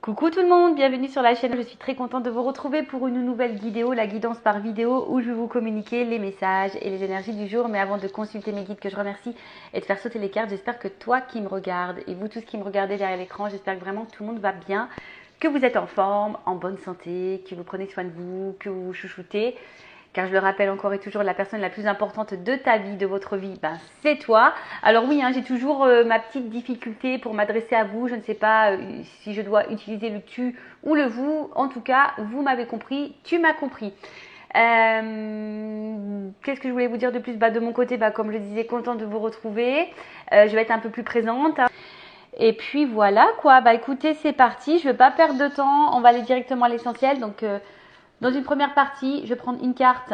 Coucou tout le monde, bienvenue sur la chaîne. Je suis très contente de vous retrouver pour une nouvelle vidéo, la guidance par vidéo, où je vais vous communiquer les messages et les énergies du jour. Mais avant de consulter mes guides que je remercie et de faire sauter les cartes, j'espère que toi qui me regardes et vous tous qui me regardez derrière l'écran, j'espère que vraiment tout le monde va bien, que vous êtes en forme, en bonne santé, que vous prenez soin de vous, que vous vous chouchoutez. Car je le rappelle encore et toujours, la personne la plus importante de ta vie, de votre vie, ben, c'est toi. Alors oui, j'ai toujours ma petite difficulté pour m'adresser à vous. Je ne sais pas si je dois utiliser le tu ou le vous. En tout cas, vous m'avez compris, tu m'as compris. Qu'est-ce que je voulais vous dire de plus? De mon côté, comme je le disais, contente de vous retrouver. Je vais être un peu plus présente. Et puis voilà quoi. Écoutez, c'est parti. Je ne vais pas perdre de temps. On va aller directement à l'essentiel. Donc dans une première partie, je vais prendre une carte,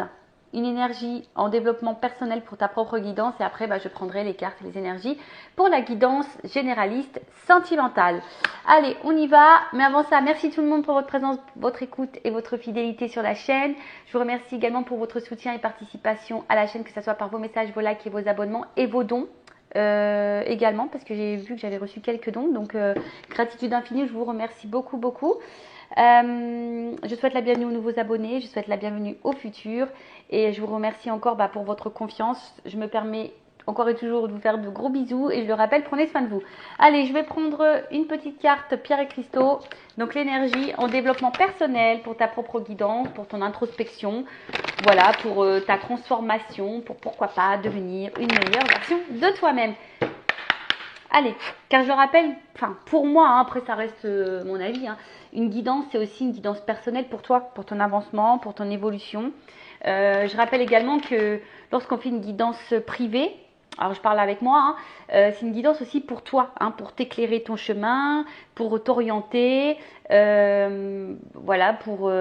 une énergie en développement personnel pour ta propre guidance. Et après, je prendrai les cartes et les énergies pour la guidance généraliste sentimentale. Allez, on y va. Mais avant ça, merci tout le monde pour votre présence, votre écoute et votre fidélité sur la chaîne. Je vous remercie également pour votre soutien et participation à la chaîne, que ce soit par vos messages, vos likes et vos abonnements et vos dons. Également, parce que j'ai vu que j'avais reçu quelques dons. Donc, gratitude infinie, je vous remercie beaucoup. Je souhaite la bienvenue aux nouveaux abonnés, je souhaite la bienvenue aux futurs et je vous remercie encore pour votre confiance. Je me permets encore et toujours de vous faire de gros bisous et je le rappelle, prenez soin de vous. Allez, je vais prendre une petite carte pierre et cristaux. Donc l'énergie en développement personnel pour ta propre guidance, pour ton introspection, voilà, pour ta transformation, pour pourquoi pas devenir une meilleure version de toi-même. Allez, car je le rappelle, pour moi, après ça reste mon avis, une guidance, c'est aussi une guidance personnelle pour toi, pour ton avancement, pour ton évolution. Je rappelle également que lorsqu'on fait une guidance privée, alors je parle avec moi, c'est une guidance aussi pour toi, pour t'éclairer ton chemin, pour t'orienter, voilà, pour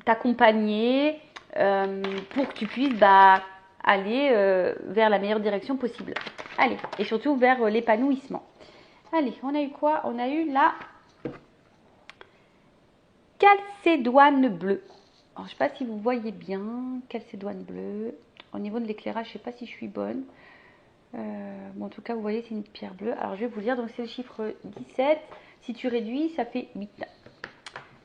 t'accompagner, pour que tu puisses aller vers la meilleure direction possible. Allez, et surtout vers l'épanouissement. Allez, on a eu quoi? On a eu la calcédoine bleue. Alors, je ne sais pas si vous voyez bien, calcédoine bleue. Au niveau de l'éclairage, je ne sais pas si je suis bonne. En tout cas, vous voyez, c'est une pierre bleue. Alors, je vais vous lire. Donc, c'est le chiffre 17. Si tu réduis, ça fait 8.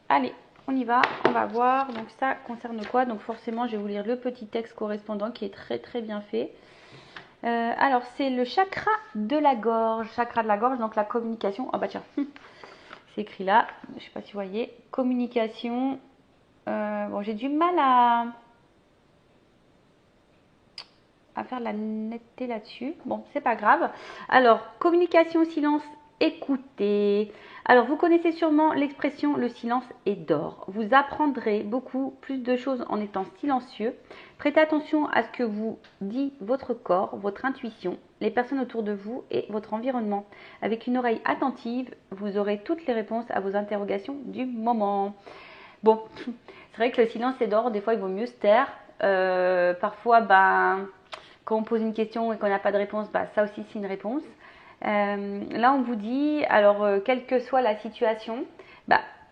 Allez, on y va. On va voir. Donc, ça concerne quoi? Donc, forcément, je vais vous lire le petit texte correspondant qui est très bien fait. Alors, c'est le chakra de la gorge. Chakra de la gorge, donc la communication. Oh, tiens, c'est écrit là. Je ne sais pas si vous voyez. Communication. Bon, j'ai du mal à faire la netteté là-dessus. Bon, c'est pas grave. Alors, communication, silence, écoutez. Alors, vous connaissez sûrement l'expression « le silence est d'or ». Vous apprendrez beaucoup plus de choses en étant silencieux. Prêtez attention à ce que vous dit votre corps, votre intuition, les personnes autour de vous et votre environnement. Avec une oreille attentive, vous aurez toutes les réponses à vos interrogations du moment. Bon, c'est vrai que le silence est d'or. Des fois, il vaut mieux se taire. Parfois, quand on pose une question et qu'on n'a pas de réponse, ça aussi, c'est une réponse. Là, on vous dit, alors, quelle que soit la situation,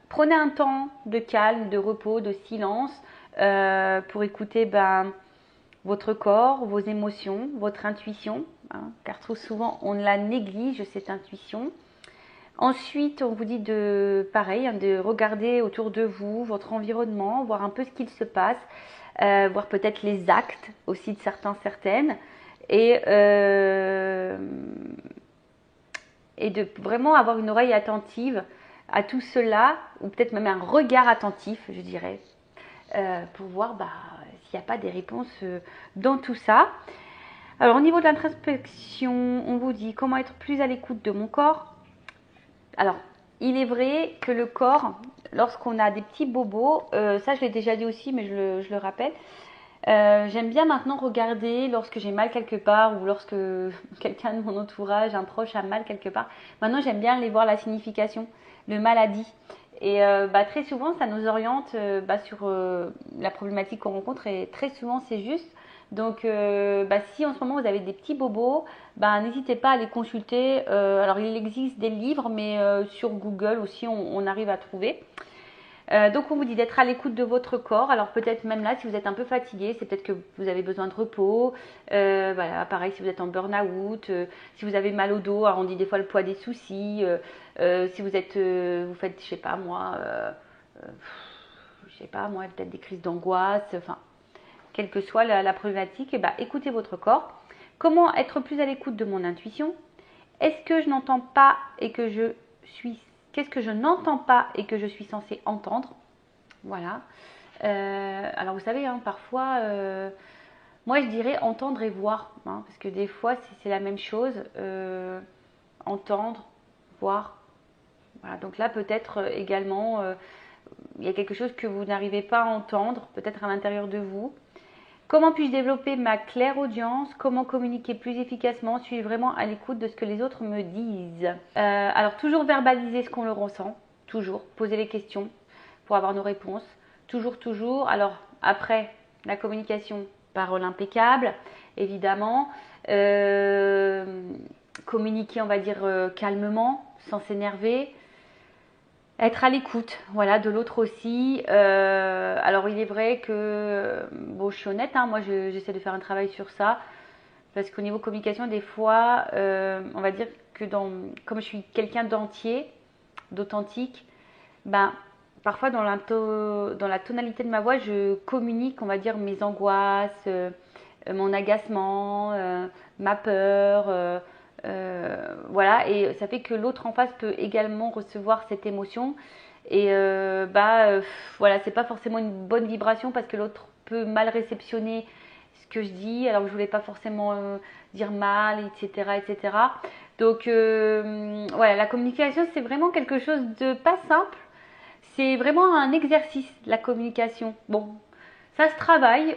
prenez un temps de calme, de repos, de silence pour écouter votre corps, vos émotions, votre intuition, car trop souvent, on la néglige, cette intuition. Ensuite, on vous dit de regarder autour de vous, votre environnement, voir un peu ce qu'il se passe, voir peut-être les actes aussi de certaines, et de vraiment avoir une oreille attentive à tout cela, ou peut-être même un regard attentif, je dirais, pour voir s'il n'y a pas des réponses dans tout ça. Alors, au niveau de l'introspection, on vous dit comment être plus à l'écoute de mon corps. Alors, il est vrai que le corps, lorsqu'on a des petits bobos, ça je l'ai déjà dit aussi, mais je le rappelle, j'aime bien maintenant regarder lorsque j'ai mal quelque part ou lorsque quelqu'un de mon entourage, un proche a mal quelque part. Maintenant, j'aime bien aller voir la signification, le maladie. Et très souvent, ça nous oriente sur la problématique qu'on rencontre et très souvent, c'est juste. Donc, si en ce moment vous avez des petits bobos, n'hésitez pas à les consulter. Alors, il existe des livres, mais sur Google aussi, on arrive à trouver. Donc on vous dit d'être à l'écoute de votre corps. Alors peut-être même là, si vous êtes un peu fatigué, c'est peut-être que vous avez besoin de repos. Voilà, pareil si vous êtes en burn-out, si vous avez mal au dos, alors on dit des fois le poids des soucis. Si vous êtes, vous faites, je sais pas moi, peut-être des crises d'angoisse. Enfin, quelle que soit la problématique, eh ben, écoutez votre corps. Comment être plus à l'écoute de mon intuition? Est-ce que je n'entends pas et que je suis... Qu'est-ce que je n'entends pas et que je suis censée entendre? Voilà. Alors vous savez, hein, parfois, moi je dirais entendre et voir, hein, parce que des fois c'est la même chose. Entendre, voir. Voilà. Donc là peut-être également, il y a quelque chose que vous n'arrivez pas à entendre, peut-être à l'intérieur de vous. Comment puis-je développer ma clairaudience? Comment communiquer plus efficacement? Suis-je vraiment à l'écoute de ce que les autres me disent? Alors, toujours verbaliser ce qu'on le ressent. Toujours. Poser les questions pour avoir nos réponses. Toujours, toujours. Alors, après, la communication, parole impeccable, évidemment. Communiquer, on va dire, calmement, sans s'énerver. Être à l'écoute, voilà, de l'autre aussi. Alors il est vrai que, bon, je suis honnête, hein, moi j'essaie de faire un travail sur ça, parce qu'au niveau communication, des fois, on va dire que comme je suis quelqu'un d'entier, d'authentique, ben, parfois dans la tonalité de ma voix, je communique, on va dire, mes angoisses, mon agacement, ma peur. Voilà, et ça fait que l'autre en face peut également recevoir cette émotion. Et voilà, c'est pas forcément une bonne vibration parce que l'autre peut mal réceptionner ce que je dis, alors que je voulais pas forcément dire mal, etc., etc. Donc voilà, la communication c'est vraiment quelque chose de pas simple. C'est vraiment un exercice, la communication. Bon, ça se travaille,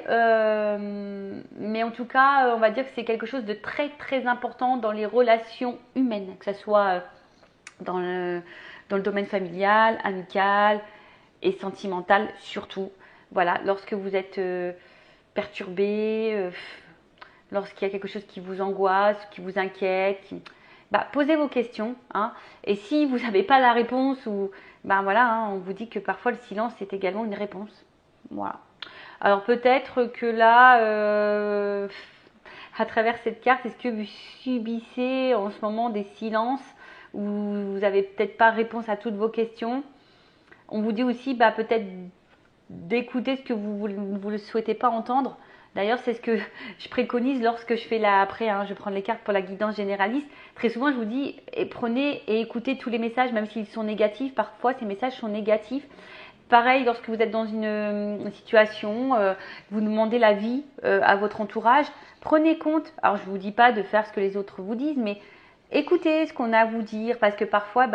mais en tout cas, on va dire que c'est quelque chose de très très important dans les relations humaines, que ce soit dans le domaine familial, amical et sentimental surtout. Voilà, lorsque vous êtes perturbé, lorsqu'il y a quelque chose qui vous angoisse, qui vous inquiète, posez vos questions. Hein, et si vous n'avez pas la réponse, ou voilà, hein, on vous dit que parfois le silence est également une réponse. Voilà. Alors peut-être que là, à travers cette carte, est-ce que vous subissez en ce moment des silences où vous n'avez peut-être pas réponse à toutes vos questions? On vous dit aussi peut-être d'écouter ce que vous ne souhaitez pas entendre. D'ailleurs, c'est ce que je préconise lorsque je fais après, hein, je prends les cartes pour la guidance généraliste. Très souvent, je vous dis, prenez et écoutez tous les messages, même s'ils sont négatifs. Parfois, ces messages sont négatifs. Pareil, lorsque vous êtes dans une situation, vous demandez l'avis à votre entourage, prenez compte. Alors, je ne vous dis pas de faire ce que les autres vous disent, mais écoutez ce qu'on a à vous dire, parce que parfois,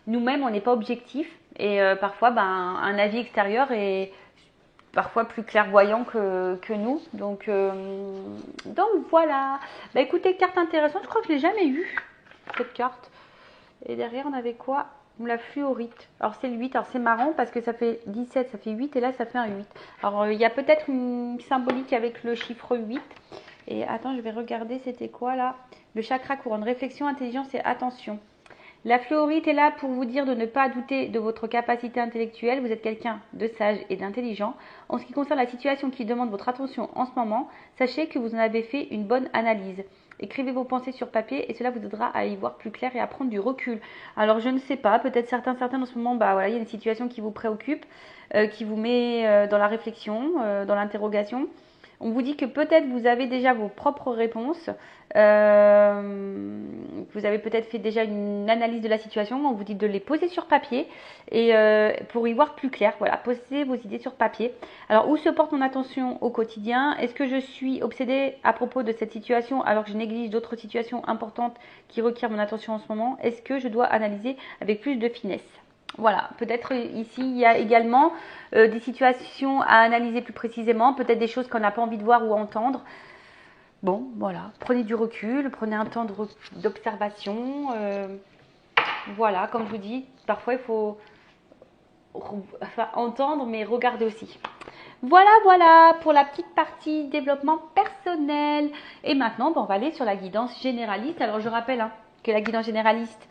nous-mêmes, on n'est pas objectif, et parfois, un avis extérieur est parfois plus clairvoyant que nous. Donc voilà. Écoutez, carte intéressante, je crois que je ne l'ai jamais eue, cette carte. Et derrière, on avait quoi? La fluorite. Alors c'est le 8, alors c'est marrant parce que ça fait 17, ça fait 8 et là ça fait un 8. Alors il y a peut-être une symbolique avec le chiffre 8. Et attends, je vais regarder c'était quoi là. Le chakra couronne, réflexion, intelligence et attention. La fluorite est là pour vous dire de ne pas douter de votre capacité intellectuelle. Vous êtes quelqu'un de sage et d'intelligent. En ce qui concerne la situation qui demande votre attention en ce moment, sachez que vous en avez fait une bonne analyse. Écrivez vos pensées sur papier et cela vous aidera à y voir plus clair et à prendre du recul. Alors je ne sais pas, peut-être certains en ce moment, voilà, il y a une situation qui vous préoccupe, qui vous met dans la réflexion, dans l'interrogation. On vous dit que peut-être vous avez déjà vos propres réponses. Vous avez peut-être fait déjà une analyse de la situation. On vous dit de les poser sur papier et pour y voir plus clair. Voilà, posez vos idées sur papier. Alors, où se porte mon attention au quotidien? Est-ce que je suis obsédée à propos de cette situation alors que je néglige d'autres situations importantes qui requièrent mon attention en ce moment? Est-ce que je dois analyser avec plus de finesse? Voilà, peut-être ici il y a également des situations à analyser plus précisément, peut-être des choses qu'on n'a pas envie de voir ou entendre. Bon, voilà, prenez du recul, prenez un temps d'observation. Voilà, comme je vous dis, parfois il faut entendre mais regarder aussi. Voilà pour la petite partie développement personnel. Et maintenant, on va aller sur la guidance généraliste. Alors je rappelle que la guidance généraliste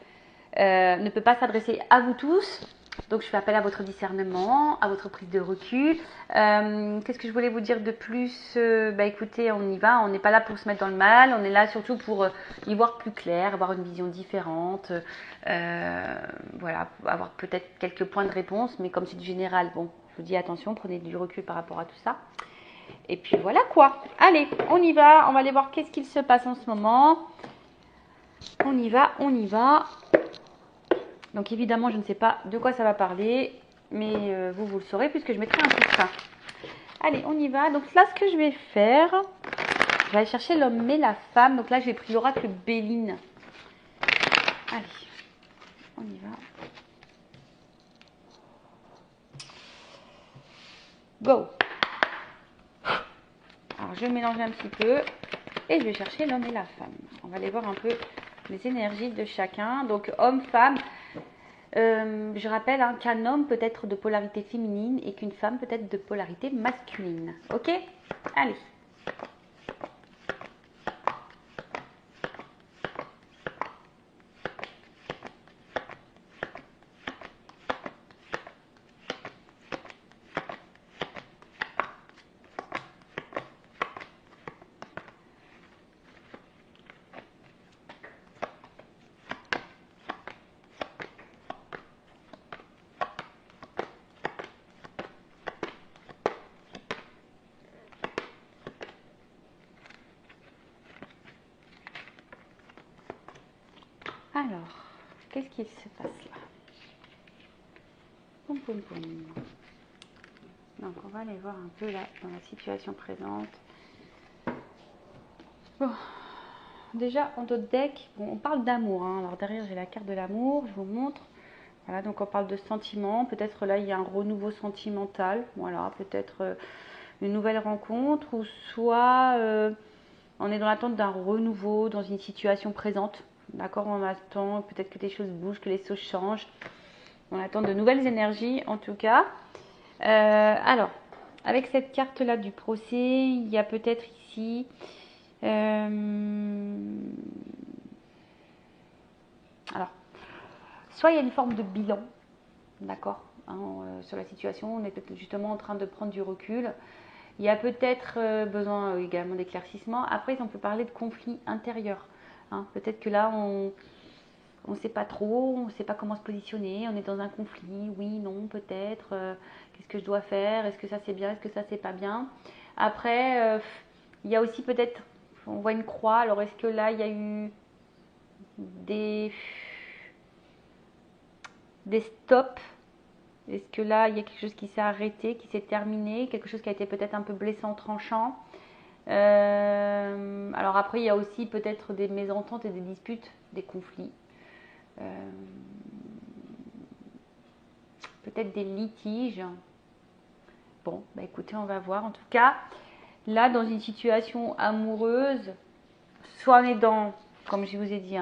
ne peut pas s'adresser à vous tous. Donc je fais appel à votre discernement, à votre prise de recul. Qu'est-ce que je voulais vous dire de plus? Écoutez, on y va, on n'est pas là pour se mettre dans le mal, on est là surtout pour y voir plus clair, avoir une vision différente, voilà, avoir peut-être quelques points de réponse, mais comme c'est du général, bon, je vous dis attention, prenez du recul par rapport à tout ça. Et puis voilà quoi. Allez, on y va, on va aller voir qu'est-ce qu'il se passe en ce moment. On y va, on y va. Donc évidemment, je ne sais pas de quoi ça va parler, mais vous le saurez puisque je mettrai un titre. Allez, on y va. Donc là, ce que je vais faire, je vais aller chercher l'homme et la femme. Donc là, j'ai pris l'oracle Béline. Allez, on y va. Go. Alors, je vais mélanger un petit peu et je vais chercher l'homme et la femme. On va aller voir un peu les énergies de chacun. Donc, homme, femme. Je rappelle qu'un homme peut être de polarité féminine et qu'une femme peut être de polarité masculine. Ok? Allez. Alors, qu'est-ce qu'il se passe là? Poum, poum, poum. Donc, on va aller voir un peu là dans la situation présente. Bon, déjà en d'autres decks, bon, on parle d'amour. Alors derrière, j'ai la carte de l'amour, je vous montre. Voilà, donc on parle de sentiments. Peut-être là, il y a un renouveau sentimental. Voilà, peut-être une nouvelle rencontre ou soit on est dans l'attente d'un renouveau dans une situation présente. D'accord, on attend peut-être que les choses bougent, que les choses changent. On attend de nouvelles énergies en tout cas. Alors, avec cette carte-là du procès, il y a peut-être ici... alors, soit il y a une forme de bilan, d'accord, sur la situation. On est peut-être justement en train de prendre du recul. Il y a peut-être besoin également d'éclaircissement. Après, on peut parler de conflit intérieur. Peut-être que là, on ne sait pas trop, on ne sait pas comment se positionner, on est dans un conflit, oui, non, peut-être, qu'est-ce que je dois faire, est-ce que ça c'est bien, est-ce que ça c'est pas bien. Après, il y a aussi peut-être, on voit une croix, alors est-ce que là il y a eu des stops? Est-ce que là il y a quelque chose qui s'est arrêté, qui s'est terminé, quelque chose qui a été peut-être un peu blessant, tranchant? Alors après, il y a aussi peut-être des mésententes et des disputes, des conflits. Peut-être des litiges. Bon, écoutez, on va voir. En tout cas, là, dans une situation amoureuse, soit on est dans, comme je vous ai dit,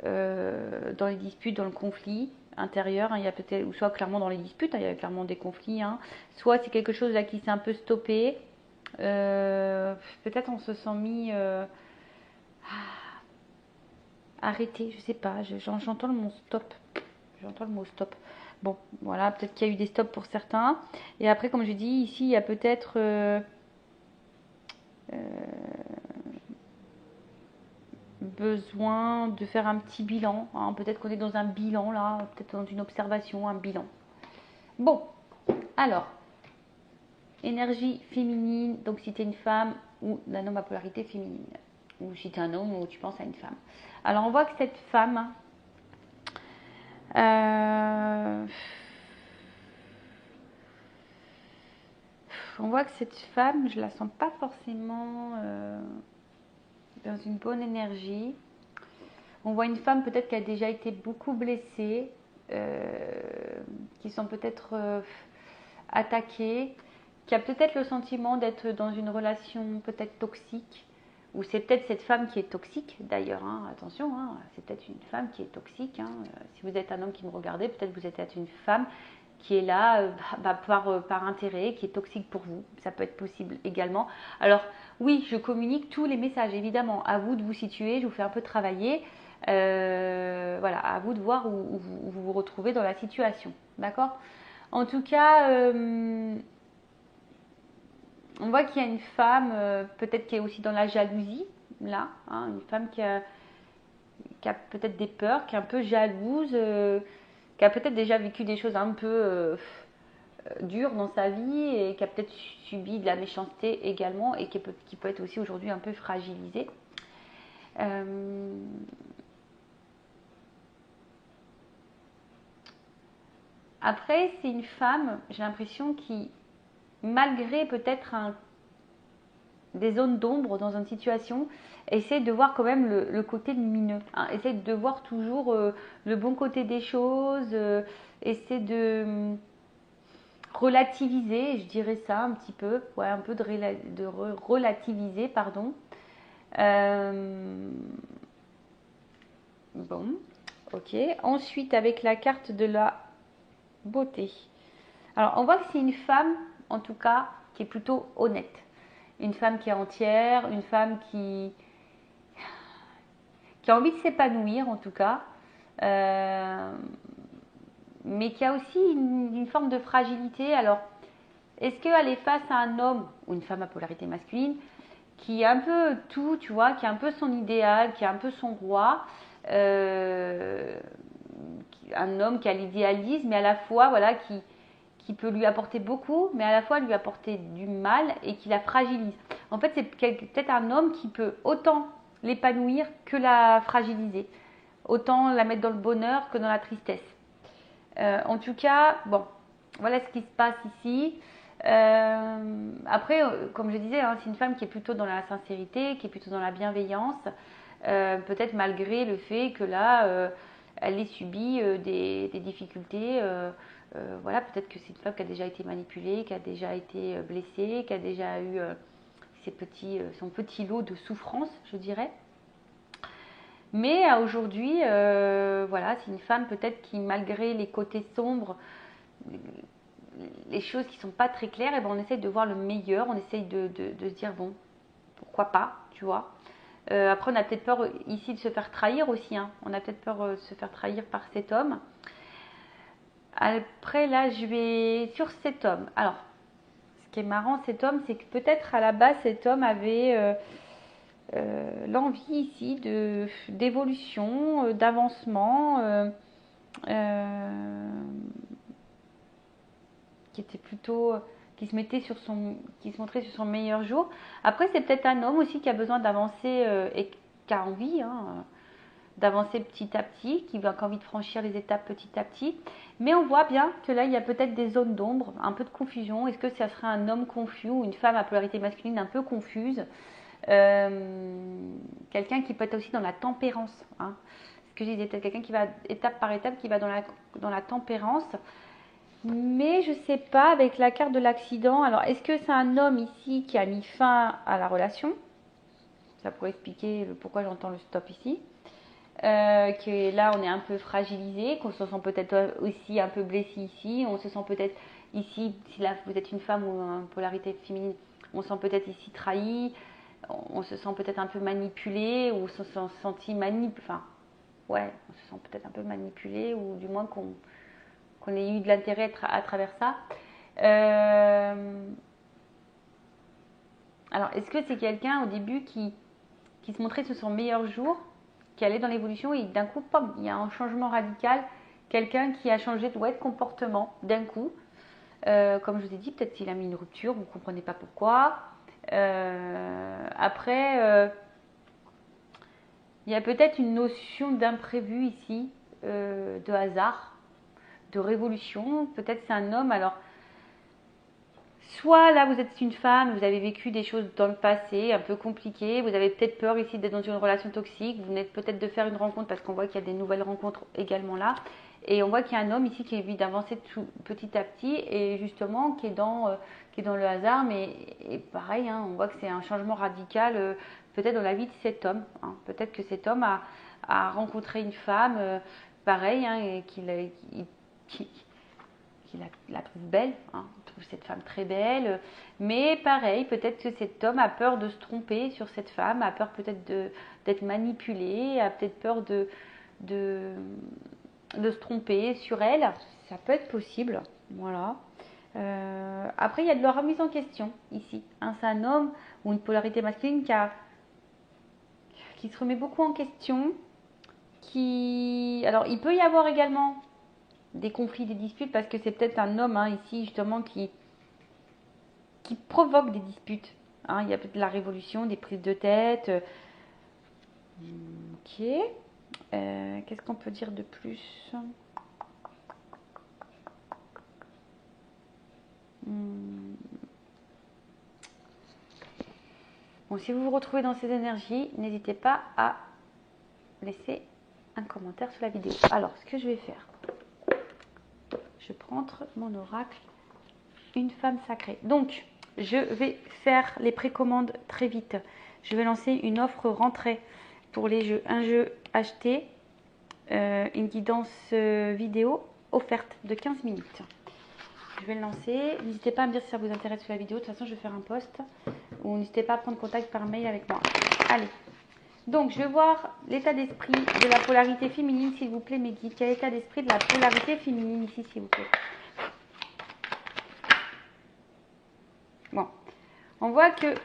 dans les disputes, dans le conflit intérieur, il y a peut-être, ou soit clairement dans les disputes, il y a clairement des conflits, soit c'est quelque chose là qui s'est un peu stoppé. Peut-être on se sent mis arrêté, je sais pas, j'entends le mot stop. J'entends le mot stop. Bon, voilà, peut-être qu'il y a eu des stops pour certains. Et après, comme je dis, ici, il y a peut-être besoin de faire un petit bilan. Peut-être qu'on est dans un bilan, là, peut-être dans une observation, un bilan. Bon, alors, énergie féminine, donc si tu es une femme ou d'un homme à polarité féminine. Ou si tu es un homme ou tu penses à une femme. Alors, on voit que cette femme... on voit que cette femme, je la sens pas forcément dans une bonne énergie. On voit une femme peut-être qui a déjà été beaucoup blessée, qui sont peut-être attaquées, qui a peut-être le sentiment d'être dans une relation peut-être toxique, ou c'est peut-être cette femme qui est toxique d'ailleurs, attention, c'est peut-être une femme qui est toxique. Si vous êtes un homme qui me regardez, peut-être vous êtes une femme qui est là par intérêt, qui est toxique pour vous. Ça peut être possible également. Alors oui, je communique tous les messages, évidemment. À vous de vous situer, je vous fais un peu travailler. Voilà, à vous de voir où vous vous retrouvez dans la situation. D'accord? En tout cas, on voit qu'il y a une femme, peut-être qui est aussi dans la jalousie, là, hein, une femme qui a peut-être des peurs, qui est un peu jalouse, qui a peut-être déjà vécu des choses un peu dures dans sa vie et qui a peut-être subi de la méchanceté également et qui peut être aussi aujourd'hui un peu fragilisée. Après, c'est une femme, j'ai l'impression, qui, malgré peut-être des zones d'ombre dans une situation, essaie de voir quand même le côté lumineux, hein, essaie de voir toujours le bon côté des choses, essaie de relativiser, je dirais ça un petit peu, ouais, un peu de relativiser, pardon. Bon, ok. Ensuite, avec la carte de la beauté. Alors, on voit que c'est une femme, en tout cas, qui est plutôt honnête. Une femme qui est entière, une femme qui a envie de s'épanouir, en tout cas, mais qui a aussi une forme de fragilité. Alors, est-ce qu'elle est face à un homme ou une femme à polarité masculine qui a un peu tout, tu vois, qui a un peu son idéal, qui a un peu son roi, un homme qui a l'idéalisme, mais à la fois, voilà, qui peut lui apporter beaucoup, mais à la fois lui apporter du mal et qui la fragilise. En fait, c'est peut-être un homme qui peut autant l'épanouir que la fragiliser, autant la mettre dans le bonheur que dans la tristesse. En tout cas, bon, voilà ce qui se passe ici. Après, comme je disais, hein, c'est une femme qui est plutôt dans la sincérité, qui est plutôt dans la bienveillance, peut-être malgré le fait que là, elle ait subi des difficultés. Voilà, peut-être que c'est une femme qui a déjà été manipulée, qui a déjà été blessée, qui a déjà eu son petit lot de souffrance, je dirais. Mais aujourd'hui, voilà, c'est une femme peut-être qui, malgré les côtés sombres, les choses qui sont pas très claires, et ben on essaye de voir le meilleur, on essaye de se dire bon, pourquoi pas, tu vois. Après, on a peut-être peur ici de se faire trahir aussi, hein. On a peut-être peur de se faire trahir par cet homme. Après, là, je vais sur cet homme. Alors, ce qui est marrant, cet homme, c'est que peut-être à la base, cet homme avait l'envie ici d'évolution, d'avancement, qui était plutôt qui se montrait sur son meilleur jour. Après, c'est peut-être un homme aussi qui a besoin d'avancer et qui a envie, hein, d'avancer petit à petit, qui a envie de franchir les étapes petit à petit. Mais on voit bien que là, il y a peut-être des zones d'ombre, un peu de confusion. Est-ce que ça serait un homme confus ou une femme à polarité masculine un peu confuse? Quelqu'un qui peut être aussi dans la tempérance, hein. Ce que je disais, peut-être quelqu'un qui va étape par étape, qui va dans la tempérance. Mais je sais pas, avec la carte de l'accident, alors est-ce que c'est un homme ici qui a mis fin à la relation? Ça pourrait expliquer pourquoi j'entends le stop ici. Que là on est un peu fragilisé, qu'on se sent peut-être aussi un peu blessé ici, on se sent peut-être ici, si là vous êtes une femme ou une polarité féminine, on se sent peut-être ici trahi, on se sent peut-être un peu manipulé, ou on se sent senti enfin ouais, on se sent peut-être un peu manipulé, ou du moins qu'on ait eu de l'intérêt à travers ça. Alors, est-ce que c'est quelqu'un au début qui se montrait sur son meilleur jour, qui allait dans l'évolution et d'un coup, pom, il y a un changement radical, quelqu'un qui a changé de comportement d'un coup. Comme je vous ai dit, peut-être qu'il a mis une rupture, vous ne comprenez pas pourquoi. Après, il y a peut-être une notion d'imprévu ici, de hasard, de révolution. Peut-être c'est un homme, alors soit là vous êtes une femme, vous avez vécu des choses dans le passé un peu compliquées, vous avez peut-être peur ici d'être dans une relation toxique, vous venez peut-être de faire une rencontre parce qu'on voit qu'il y a des nouvelles rencontres également là, et on voit qu'il y a un homme ici qui a envie d'avancer petit à petit et justement qui est dans le hasard, mais et pareil, hein, on voit que c'est un changement radical peut-être dans la vie de cet homme, hein. Peut-être que cet homme a rencontré une femme, pareil, hein, et qu'il la trouve belle, hein, il trouve cette femme très belle, mais pareil, peut-être que cet homme a peur de se tromper sur cette femme, a peur peut-être d'être manipulé, a peut-être peur de se tromper sur elle, ça peut être possible, voilà. Après, il y a de la remise en question ici, hein, c'est un homme ou une polarité masculine qui se remet beaucoup en question, alors il peut y avoir également des conflits, des disputes, parce que c'est peut-être un homme hein, ici justement qui provoque des disputes. Hein. Il y a peut-être de la révolution, des prises de tête. Ok. Qu'est-ce qu'on peut dire de plus? Bon, si vous vous retrouvez dans ces énergies, n'hésitez pas à laisser un commentaire sous la vidéo. Alors, ce que je vais faire, je prends mon oracle, une femme sacrée. Donc, je vais faire les précommandes très vite. Je vais lancer une offre rentrée pour les jeux. Un jeu acheté, une guidance vidéo offerte de 15 minutes. Je vais le lancer. N'hésitez pas à me dire si ça vous intéresse sur la vidéo. De toute façon, je vais faire un post. Ou n'hésitez pas à prendre contact par mail avec moi. Allez. Donc, je vais voir l'état d'esprit de la polarité féminine, s'il vous plaît, mes guides. Quel est l'état d'esprit de la polarité féminine ici, s'il vous plaît? Bon. On voit que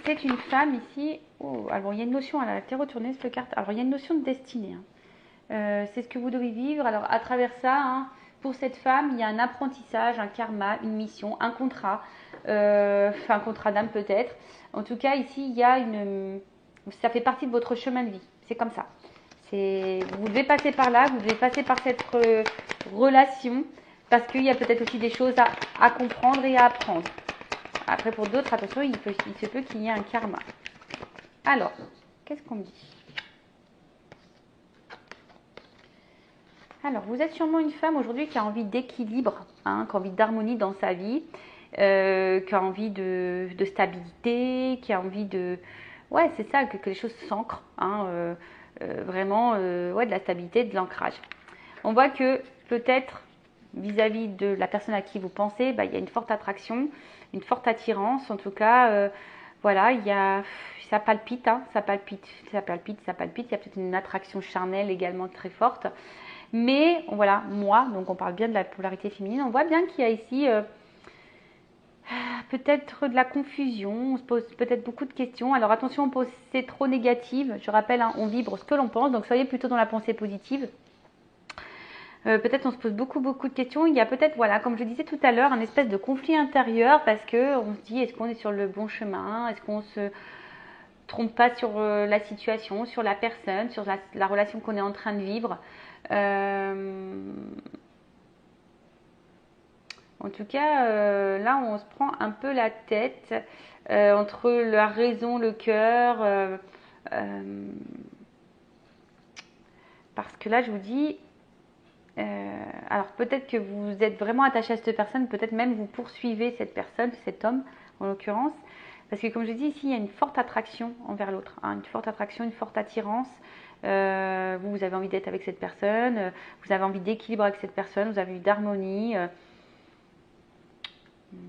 c'est une femme ici. Oh, alors, il y a une notion, elle a été retournée cette carte. Alors, il y a une notion de destinée. Hein. C'est ce que vous devez vivre. Alors, à travers ça, hein, pour cette femme, il y a un apprentissage, un karma, une mission, un contrat. Un contrat d'âme peut-être. En tout cas, ici, il y a ça fait partie de votre chemin de vie. C'est comme ça. Vous devez passer par là, vous devez passer par cette relation, parce qu'il y a peut-être aussi des choses à comprendre et à apprendre. Après, pour d'autres, attention, il se peut qu'il y ait un karma. Alors, qu'est-ce qu'on me dit? Alors, vous êtes sûrement une femme aujourd'hui qui a envie d'équilibre, hein, qui a envie d'harmonie dans sa vie, qui a envie de stabilité, qui a envie de... Ouais, c'est ça, que les choses s'ancrent, hein, vraiment, ouais, de la stabilité, de l'ancrage. On voit que peut-être, vis-à-vis de la personne à qui vous pensez, bah, il y a une forte attraction, une forte attirance, en tout cas, voilà, ça palpite, hein, ça palpite, ça palpite, ça palpite, il y a peut-être une attraction charnelle également très forte. Mais voilà, moi, donc on parle bien de la polarité féminine, on voit bien qu'il y a ici peut-être de la confusion, on se pose peut-être beaucoup de questions. Alors attention, c'est trop négative, je rappelle, hein, on vibre ce que l'on pense, donc soyez plutôt dans la pensée positive. Peut-être on se pose beaucoup de questions. Il y a peut-être, voilà, comme je disais tout à l'heure, un espèce de conflit intérieur parce que on se dit, est-ce qu'on est sur le bon chemin? Est-ce qu'on se trompe pas sur la situation, sur la personne, sur la relation qu'on est en train de vivre? En tout cas, là, on se prend un peu la tête entre la raison, le cœur. Parce que là, je vous dis, alors peut-être que vous êtes vraiment attaché à cette personne, peut-être même vous poursuivez cette personne, cet homme en l'occurrence. Parce que comme je dis ici, il y a une forte attraction envers l'autre, hein, une forte attraction, une forte attirance. Vous avez envie d'être avec cette personne, vous avez envie d'équilibre avec cette personne, vous avez envie d'harmonie.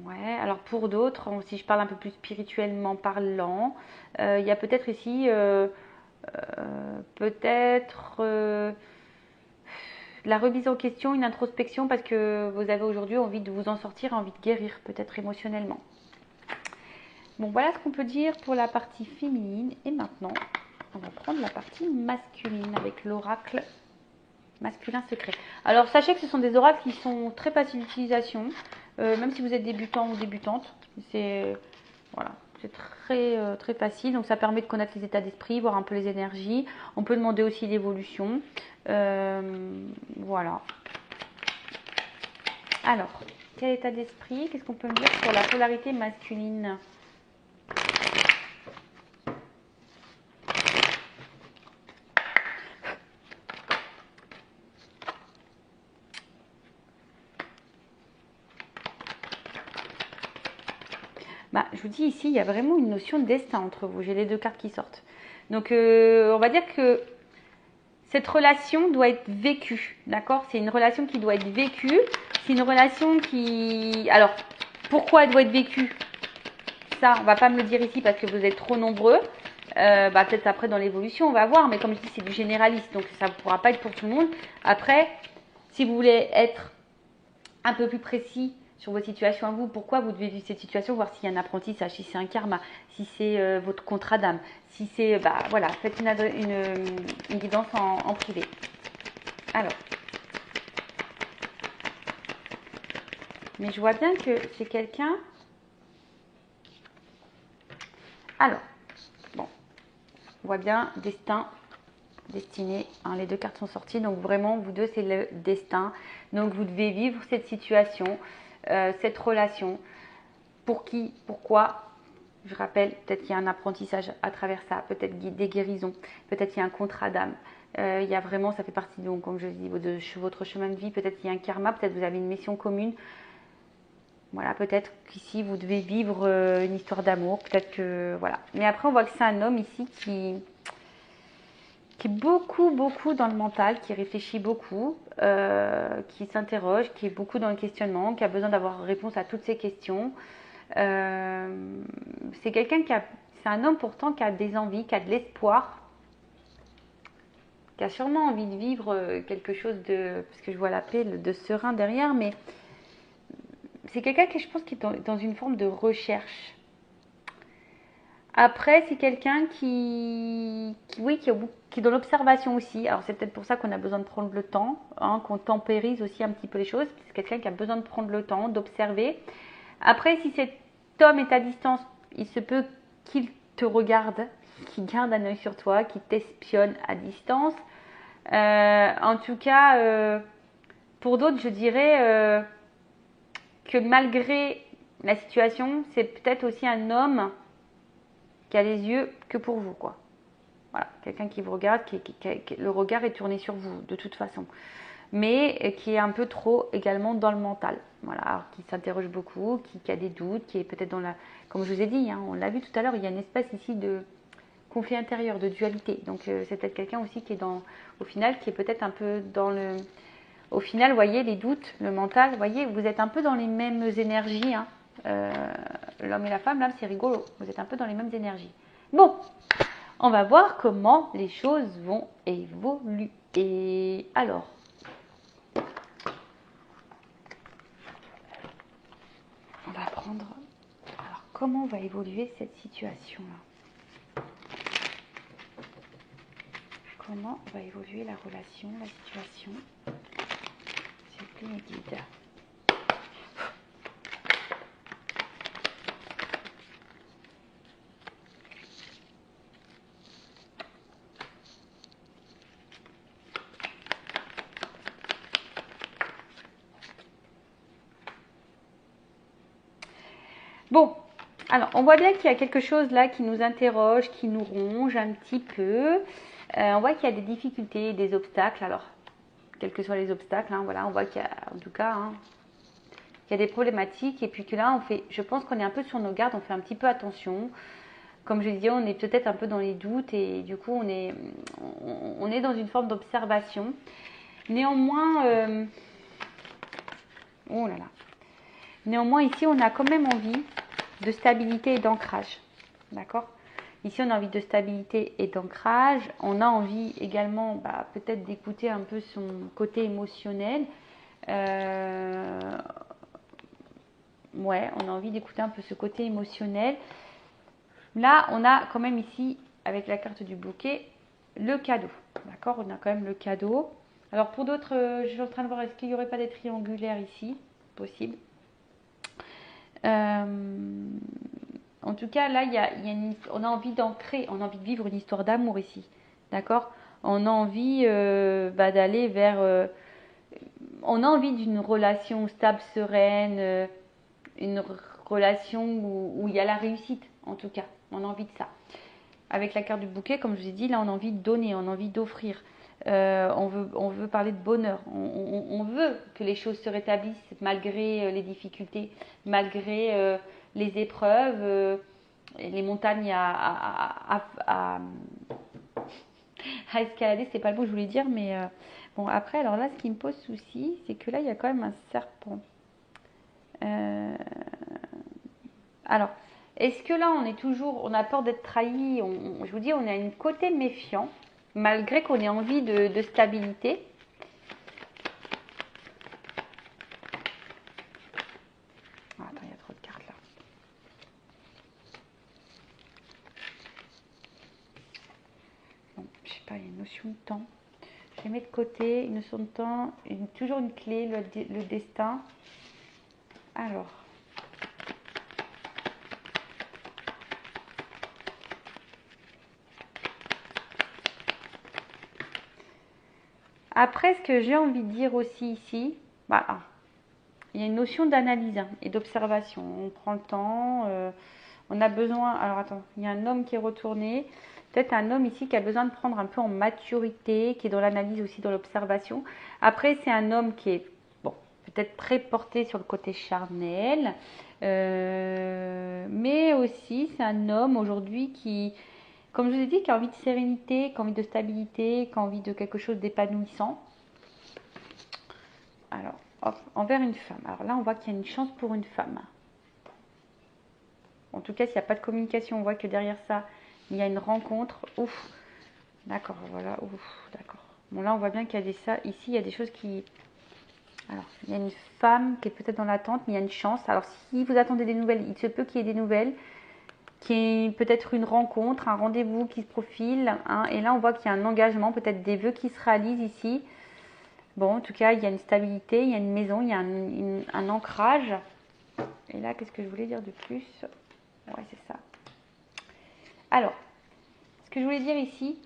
Ouais, alors pour d'autres, si je parle un peu plus spirituellement parlant, il y a peut-être ici, la remise en question, une introspection parce que vous avez aujourd'hui envie de vous en sortir, envie de guérir peut-être émotionnellement. Bon, voilà ce qu'on peut dire pour la partie féminine. Et maintenant, on va prendre la partie masculine avec l'oracle masculin secret. Alors, sachez que ce sont des oracles qui sont très faciles d'utilisation, même si vous êtes débutant ou débutante. C'est voilà, c'est très facile. Donc, ça permet de connaître les états d'esprit, voir un peu les énergies. On peut demander aussi l'évolution. Voilà. Alors, quel état d'esprit? Qu'est-ce qu'on peut me dire sur la polarité masculine? Bah, je vous dis ici, il y a vraiment une notion de destin entre vous. J'ai les deux cartes qui sortent. Donc, on va dire que cette relation doit être vécue, d'accord? C'est une relation qui doit être vécue. C'est une relation qui... Alors, pourquoi elle doit être vécue? Ça, on va pas me le dire ici parce que vous êtes trop nombreux. Peut-être après dans l'évolution, on va voir. Mais comme je dis, c'est du généraliste, donc ça ne pourra pas être pour tout le monde. Après, si vous voulez être un peu plus précis sur vos situations à vous, pourquoi vous devez vivre cette situation, voir s'il y a un apprentissage, si c'est un karma, si c'est votre contrat d'âme, si c'est... voilà, faites une guidance en privé. Alors. Mais je vois bien que c'est quelqu'un... Alors, bon, on voit bien destin, destiné, hein, les deux cartes sont sorties, donc vraiment, vous deux, c'est le destin. Donc, vous devez vivre cette situation, cette relation. Pour qui, pourquoi? Je rappelle, peut-être qu'il y a un apprentissage à travers ça, peut-être des guérisons, peut-être qu'il y a un contrat d'âme. Il y a vraiment, ça fait partie, donc, comme je dis, de votre chemin de vie. Peut-être qu'il y a un karma, peut-être vous avez une mission commune. Voilà, peut-être qu'ici, vous devez vivre une histoire d'amour. Peut-être que, voilà. Mais après, on voit que c'est un homme ici qui est beaucoup dans le mental, qui réfléchit beaucoup, qui s'interroge, qui est beaucoup dans le questionnement, qui a besoin d'avoir réponse à toutes ces questions. C'est quelqu'un c'est un homme pourtant qui a des envies, qui a de l'espoir, qui a sûrement envie de vivre quelque chose parce que je vois la paix, de serein derrière, mais c'est quelqu'un qui, je pense, qui est dans une forme de recherche. Après, c'est quelqu'un qui est dans l'observation aussi. Alors, c'est peut-être pour ça qu'on a besoin de prendre le temps, hein, qu'on tempérise aussi un petit peu les choses. C'est quelqu'un qui a besoin de prendre le temps, d'observer. Après, si cet homme est à distance, il se peut qu'il te regarde, qu'il garde un œil sur toi, qu'il t'espionne à distance. En tout cas, pour d'autres, je dirais que malgré la situation, c'est peut-être aussi un homme qui a les yeux que pour vous, quoi. Voilà, quelqu'un qui vous regarde, le regard est tourné sur vous, de toute façon. Mais qui est un peu trop également dans le mental. Voilà, alors, qui s'interroge beaucoup, qui a des doutes, qui est peut-être dans la... Comme je vous ai dit, hein, on l'a vu tout à l'heure, il y a une espèce ici de conflit intérieur, de dualité. Donc c'est peut-être quelqu'un aussi qui est au final, qui est peut-être un peu dans le... Au final, vous voyez, les doutes, le mental, vous voyez, vous êtes un peu dans les mêmes énergies, hein. L'homme et la femme, là, c'est rigolo. Vous êtes un peu dans les mêmes énergies. Bon, on va voir comment les choses vont évoluer. Alors, on va prendre... Alors, comment va évoluer cette situation-là? Comment va évoluer la relation, la situation? S'il vous plaît, mes guides. Bon, alors on voit bien qu'il y a quelque chose là qui nous interroge, qui nous ronge un petit peu. On voit qu'il y a des difficultés, des obstacles. Alors, quels que soient les obstacles, hein, voilà, on voit qu'il y a, en tout cas, hein, qu'il y a des problématiques. Et puis que là, je pense qu'on est un peu sur nos gardes, on fait un petit peu attention. Comme je disais, on est peut-être un peu dans les doutes et du coup, on est dans une forme d'observation. Néanmoins, oh là là. Néanmoins, ici, on a quand même envie de stabilité et d'ancrage. D'accord? Ici, on a envie de stabilité et d'ancrage. On a envie également, peut-être d'écouter un peu son côté émotionnel. Ouais, on a envie d'écouter un peu ce côté émotionnel. Là, on a quand même ici, avec la carte du bouquet, le cadeau. D'accord? On a quand même le cadeau. Alors, pour d'autres, je suis en train de voir, est-ce qu'il n'y aurait pas des triangulaires ici? Possible. En tout cas, là, on a envie d'ancrer, on a envie de vivre une histoire d'amour ici. D'accord? On a envie d'aller vers... on a envie d'une relation stable, sereine, une relation où il y a la réussite, en tout cas. On a envie de ça. Avec la carte du bouquet, comme je vous ai dit, là, on a envie de donner, on a envie d'offrir. On veut parler de bonheur. On veut que les choses se rétablissent malgré les difficultés, malgré les épreuves, les montagnes à escalader, c'est pas le mot que je voulais dire, mais bon, après, alors là, ce qui me pose souci, c'est que là, il y a quand même un serpent. Alors, est-ce que là, on a peur d'être trahi, je vous dis, on a un côté méfiant, malgré qu'on ait envie de stabilité. Ah, attends, il y a trop de cartes là. Bon, je sais pas, il y a une notion de temps. Je les mets de côté, une notion de temps, toujours une clé, le destin. Alors. Après, ce que j'ai envie de dire aussi ici, voilà, il y a une notion d'analyse et d'observation. On prend le temps, on a besoin. Alors attends, il y a un homme qui est retourné. Peut-être un homme ici qui a besoin de prendre un peu en maturité, qui est dans l'analyse aussi, dans l'observation. Après, c'est un homme qui est, bon, peut-être très porté sur le côté charnel. Mais aussi, c'est un homme aujourd'hui qui, comme je vous ai dit, qui a envie de sérénité, qui a envie de stabilité, qui a envie de quelque chose d'épanouissant. Alors, hop, envers une femme. Alors là, on voit qu'il y a une chance pour une femme. En tout cas, s'il n'y a pas de communication, on voit que derrière ça, il y a une rencontre. Ouf, d'accord, voilà, ouf, d'accord. Bon, là, on voit bien qu'il y a ça. Ici, il y a des choses qui... Alors, il y a une femme qui est peut-être dans l'attente, mais il y a une chance. Alors, si vous attendez des nouvelles, il se peut qu'il y ait des nouvelles, qu'il y ait peut-être une rencontre, un rendez-vous qui se profile. Hein, et là, on voit qu'il y a un engagement, peut-être des vœux qui se réalisent ici. Bon, en tout cas, il y a une stabilité, il y a une maison, il y a un ancrage. Et là, qu'est-ce que je voulais dire de plus? Ouais, c'est ça. Alors, ce que je voulais dire ici,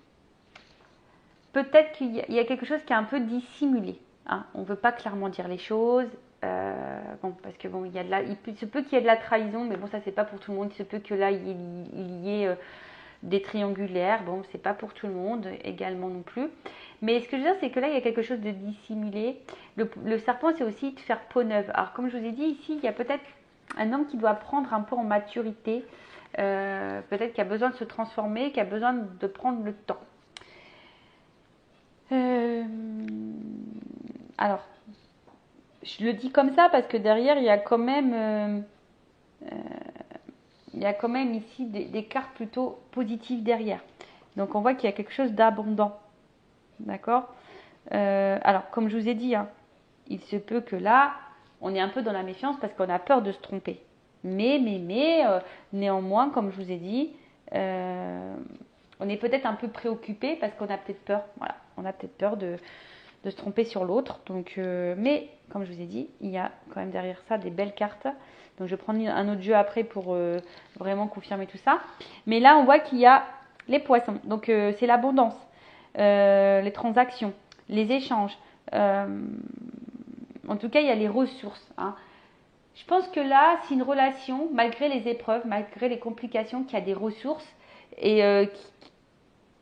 peut-être qu'il y a quelque chose qui est un peu dissimulé. Hein. On ne veut pas clairement dire les choses. Bon, parce que bon, il se peut qu'il y ait de la trahison, mais bon, ça, c'est pas pour tout le monde. Il se peut que là, il y ait des triangulaires. Bon, c'est pas pour tout le monde également non plus. Mais ce que je veux dire, c'est que là, il y a quelque chose de dissimulé. Le serpent, c'est aussi de faire peau neuve. Alors, comme je vous ai dit, ici, il y a peut-être un homme qui doit prendre un peu en maturité. Peut-être qui a besoin de se transformer, qui a besoin de prendre le temps. Alors, je le dis comme ça parce que derrière, il y a quand même ici des cartes plutôt positives derrière. Donc, on voit qu'il y a quelque chose d'abondant. D'accord? Alors, comme je vous ai dit, hein, il se peut que là, on est un peu dans la méfiance parce qu'on a peur de se tromper. Mais néanmoins, comme je vous ai dit, on est peut-être un peu préoccupé parce qu'on a peut-être peur. Voilà, on a peut-être peur de se tromper sur l'autre. Donc, mais comme je vous ai dit, il y a quand même derrière ça des belles cartes. Donc, je vais prendre un autre jeu après pour vraiment confirmer tout ça. Mais là, on voit qu'il y a les poissons. Donc, c'est l'abondance, les transactions, les échanges. En tout cas, il y a les ressources. Hein. Je pense que là, c'est une relation, malgré les épreuves, malgré les complications, qui a des ressources et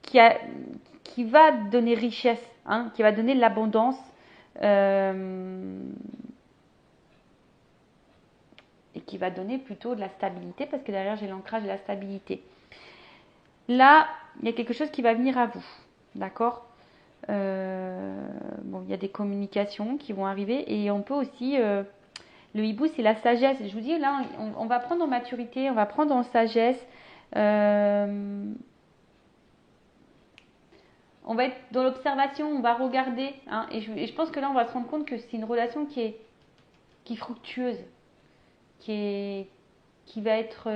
qui va donner richesse, hein, qui va donner de l'abondance. Et qui va donner plutôt de la stabilité, parce que derrière, j'ai l'ancrage et la stabilité. Là, il y a quelque chose qui va venir à vous. D'accord? Bon, il y a des communications qui vont arriver et on peut aussi... le hibou, c'est la sagesse. Je vous dis, là, on va prendre en maturité, on va prendre en sagesse. On va être dans l'observation, on va regarder. Hein, et je pense que là, on va se rendre compte que c'est une relation qui est fructueuse, qui va être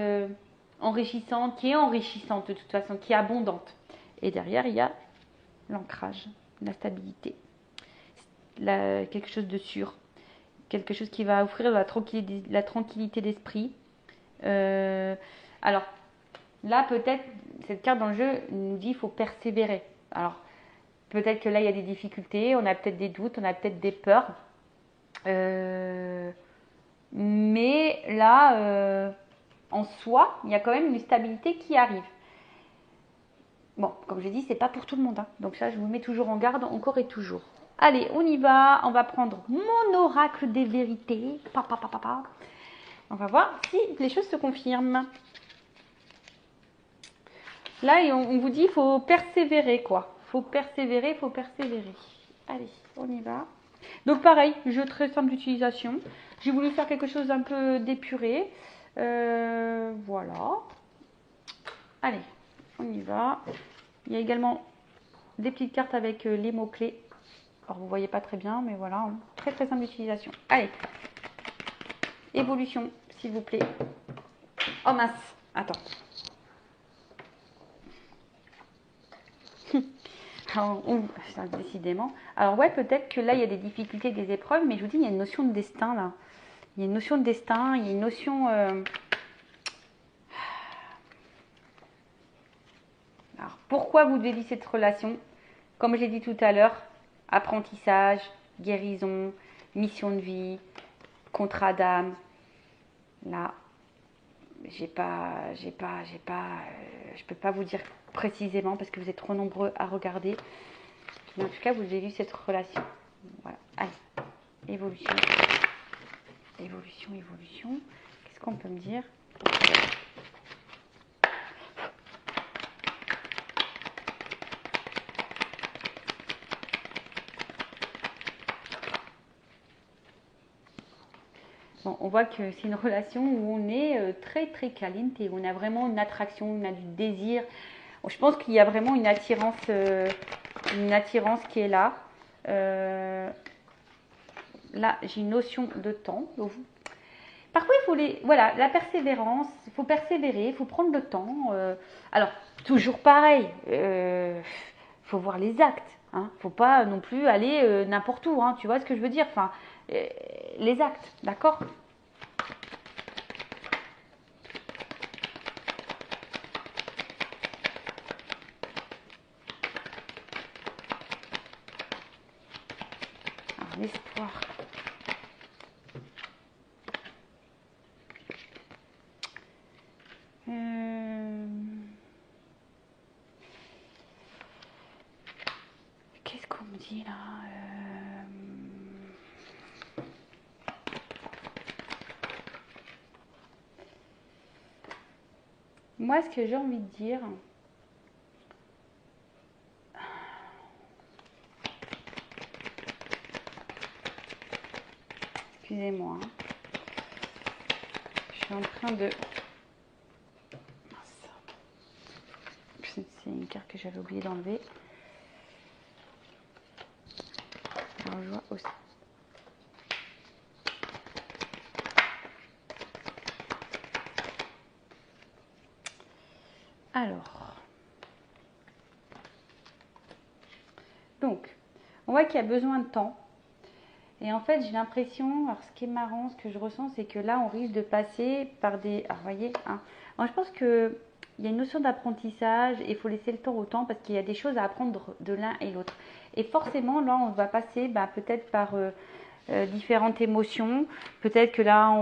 enrichissante, qui est enrichissante de toute façon, qui est abondante. Et derrière, il y a l'ancrage, la stabilité, quelque chose de sûr. Quelque chose qui va offrir la tranquillité d'esprit. Alors, là, peut-être, cette carte dans le jeu nous dit qu'il faut persévérer. Alors, peut-être que là, il y a des difficultés, on a peut-être des doutes, on a peut-être des peurs. Mais là, en soi, il y a quand même une stabilité qui arrive. Bon, comme je l'ai dit, c'est pas pour tout le monde. Hein. Donc ça, je vous mets toujours en garde, encore et toujours. Allez, on y va. On va prendre mon oracle des vérités. On va voir si les choses se confirment. Là, on vous dit qu'il faut persévérer, quoi. faut persévérer, faut persévérer. Allez, on y va. Donc pareil, jeu très simple d'utilisation. J'ai voulu faire quelque chose d'un peu d'épuré. Voilà. Allez, on y va. Il y a également des petites cartes avec les mots-clés. Alors vous ne voyez pas très bien, mais voilà, hein. Très très simple d'utilisation. Allez, évolution, s'il vous plaît. Oh mince, attends. Alors, décidément. Alors ouais, peut-être que là, il y a des difficultés, des épreuves, mais je vous dis, il y a une notion de destin là. Il y a une notion de destin, il y a une notion... Alors, pourquoi vous devez vivre cette relation? Comme j'ai dit tout à l'heure, apprentissage, guérison, mission de vie, contrat d'âme. Là, je peux pas vous dire précisément parce que vous êtes trop nombreux à regarder. Mais en tout cas, vous avez vu cette relation. Voilà. Allez, évolution. Évolution, évolution. Qu'est-ce qu'on peut me dire? Bon, on voit que c'est une relation où on est très très caliente et on a vraiment une attraction, on a du désir. Je pense qu'il y a vraiment une attirance qui est là. Là, j'ai une notion de temps. Parfois, il faut voilà, la persévérance, il faut persévérer, il faut prendre le temps. Alors, toujours pareil, faut voir les actes. Hein. Faut pas non plus aller n'importe où. Hein, tu vois ce que je veux dire? Enfin, les actes, d'accord? Alors, l'espoir. Qu'est-ce qu'on me dit là? Moi, ce que j'ai envie de dire, excusez-moi, hein. Je suis en train de... C'est une carte que j'avais oublié d'enlever. Alors, je vois aussi. Alors, donc, on voit qu'il y a besoin de temps. Et en fait, j'ai l'impression, alors ce qui est marrant, ce que je ressens, c'est que là, on risque de passer par des... Alors, vous voyez, hein. Alors, je pense qu'il y a une notion d'apprentissage et il faut laisser le temps au temps parce qu'il y a des choses à apprendre de l'un et l'autre. Et forcément, là, on va passer peut-être par différentes émotions. Peut-être que là,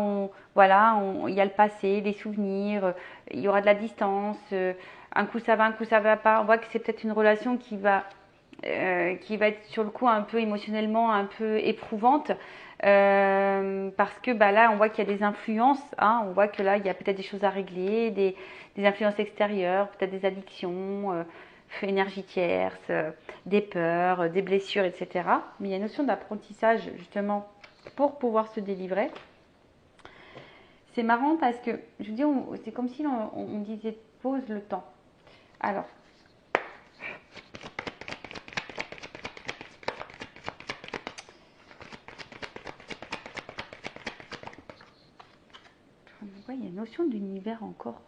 il y a le passé, les souvenirs, il y aura de la distance. Un coup, ça va, un coup, ça va pas. On voit que c'est peut-être une relation qui va être sur le coup un peu émotionnellement un peu éprouvante parce que là on voit qu'il y a des influences, hein, on voit que là il y a peut-être des choses à régler, des influences extérieures, peut-être des addictions, énergie tierce, des peurs, des blessures, etc. Mais il y a une notion d'apprentissage justement pour pouvoir se délivrer. C'est marrant parce que je vous dis, c'est comme si on disait pose le temps. Alors, il y a une notion d'univers encore.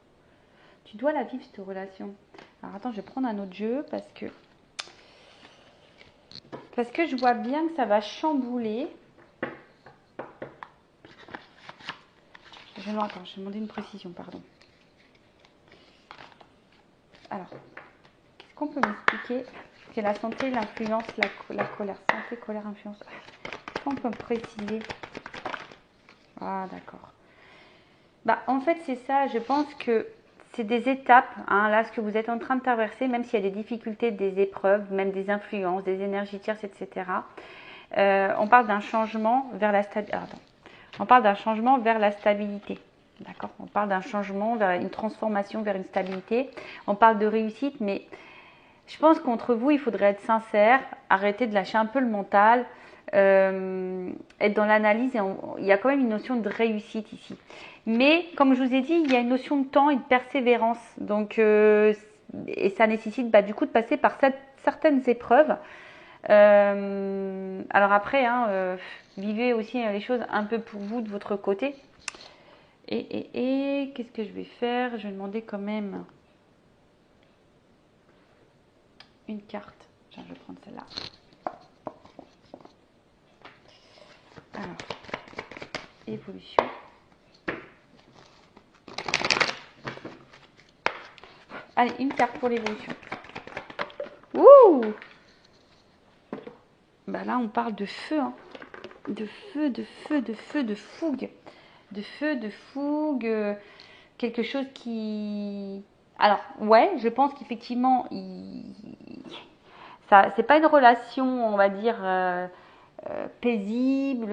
Tu dois la vivre, cette relation. Alors attends, je vais prendre un autre jeu parce que je vois bien que ça va chambouler. Attends, je vais demander une précision, pardon. Alors, qu'est-ce qu'on peut m'expliquer? C'est la santé, l'influence, la colère. Santé, colère, influence. Qu'est-ce qu'on peut me préciser? Ah, d'accord. En fait, c'est ça. Je pense que c'est des étapes, hein, là, ce que vous êtes en train de traverser, même s'il y a des difficultés, des épreuves, même des influences, des énergies tierces, etc. On parle d'un changement vers la stabilité. On parle d'un changement vers la stabilité. D'accord? On parle d'un changement vers une transformation vers une stabilité. On parle de réussite, mais Je pense qu'entre vous, il faudrait être sincère, arrêter de lâcher un peu le mental, être dans l'analyse. Il y a quand même une notion de réussite ici. Mais comme je vous ai dit, il y a une notion de temps et de persévérance. Donc, et ça nécessite du coup de passer par certaines épreuves. Alors après, vivez aussi les choses un peu pour vous de votre côté. Et qu'est-ce que je vais faire? Je vais demander quand même une carte. Tiens, je vais prendre celle-là. Alors, évolution. Allez, une carte pour l'évolution. Ouh! Bah là, on parle de feu, hein. De feu, de feu, de feu, de fougue. De feu, de fougue. Quelque chose qui... Alors, ouais, je pense qu'effectivement, ça, c'est pas une relation, on va dire, paisible,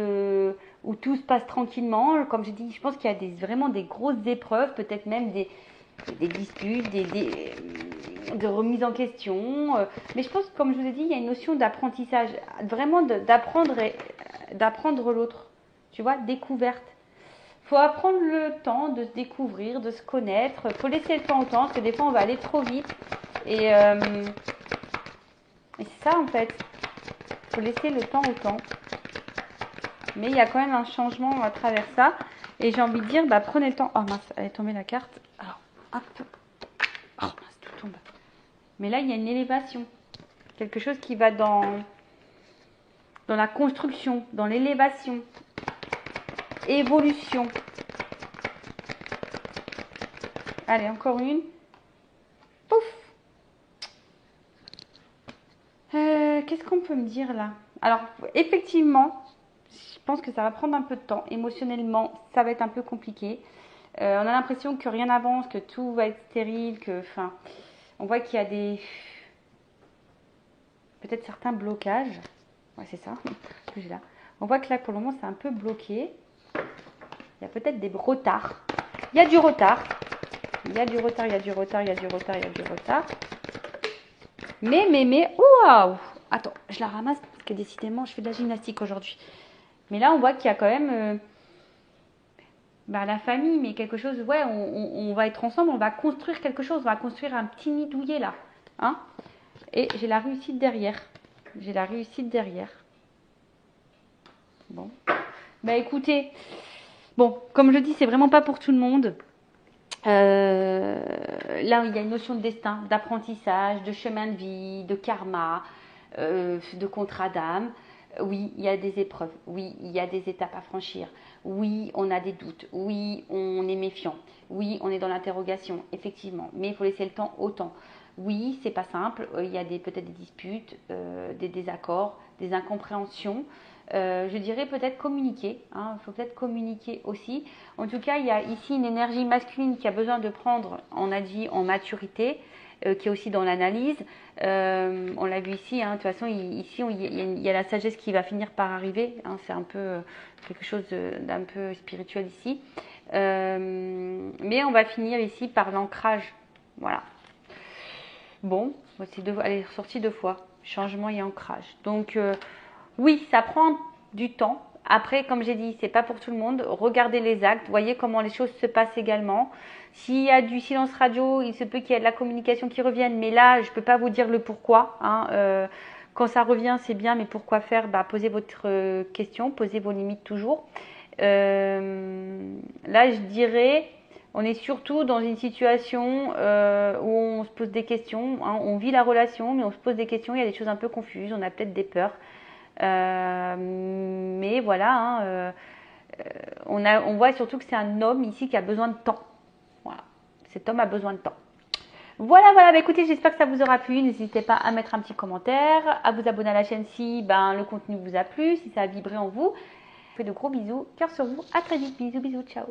où tout se passe tranquillement. Comme je dis, je pense qu'il y a vraiment des grosses épreuves, peut-être même des disputes, de remise en question. Mais je pense que, comme je vous ai dit, il y a une notion d'apprentissage, vraiment d'apprendre l'autre. Tu vois, découverte. Il faut apprendre le temps de se découvrir, de se connaître. Il faut laisser le temps au temps, parce que des fois, on va aller trop vite. Et c'est ça, en fait. Il faut laisser le temps au temps. Mais il y a quand même un changement à travers ça. Et j'ai envie de dire, prenez le temps. Oh mince, elle est tombée la carte. Alors, hop. Oh mince, tout tombe. Mais là, il y a une élévation. Quelque chose qui va dans la construction, dans l'élévation. Évolution. Allez, encore une. Pouf. Qu'est-ce qu'on peut me dire là? Alors, effectivement, je pense que ça va prendre un peu de temps. Émotionnellement, ça va être un peu compliqué. On a l'impression que rien n'avance, que tout va être stérile, on voit qu'il y a peut-être certains blocages. Ouais, c'est ça. Là. On voit que là, pour le moment, c'est un peu bloqué. Il y a peut-être des retards. Il y a du retard. Il y a du retard, il y a du retard, il y a du retard, il y a du retard. Mais, waouh! Attends, je la ramasse parce que décidément, je fais de la gymnastique aujourd'hui. Mais là, on voit qu'il y a quand même la famille, mais quelque chose, ouais, on va être ensemble, on va construire quelque chose, on va construire un petit nid douillet là. Hein? Et j'ai la réussite derrière. J'ai la réussite derrière. Bon. Écoutez, bon, comme je dis, c'est vraiment pas pour tout le monde. Là, il y a une notion de destin, d'apprentissage, de chemin de vie, de karma, de contrat d'âme. Oui, il y a des épreuves. Oui, il y a des étapes à franchir. Oui, on a des doutes. Oui, on est méfiant. Oui, on est dans l'interrogation, effectivement. Mais il faut laisser le temps au temps. Oui, c'est pas simple. Il y a peut-être des disputes, des désaccords, des incompréhensions. Je dirais peut-être communiquer. Il faut peut-être communiquer aussi. En tout cas, il y a ici une énergie masculine qui a besoin de prendre, on a dit, en maturité, qui est aussi dans l'analyse. On l'a vu ici. De toute façon, ici, il y a la sagesse qui va finir par arriver. C'est un peu quelque chose d'un peu spirituel ici. Mais on va finir ici par l'ancrage. Voilà. Bon, elle est ressortie 2 fois. Changement et ancrage. Donc, oui, ça prend du temps. Après, comme j'ai dit, c'est pas pour tout le monde. Regardez les actes, voyez comment les choses se passent également. S'il y a du silence radio, il se peut qu'il y ait de la communication qui revienne. Mais là, je peux pas vous dire le pourquoi. Quand ça revient, c'est bien, mais pourquoi faire? Posez votre question, posez vos limites toujours. Là, je dirais, on est surtout dans une situation où on se pose des questions. On vit la relation, mais on se pose des questions. Il y a des choses un peu confuses. On a peut-être des peurs. Mais voilà, on voit surtout que c'est un homme ici qui a besoin de temps. Voilà, cet homme a besoin de temps. Voilà, écoutez, j'espère que ça vous aura plu. N'hésitez pas à mettre un petit commentaire, à vous abonner à la chaîne si le contenu vous a plu, si ça a vibré en vous. Je vous fais de gros bisous, cœur sur vous, à très vite, bisous, ciao.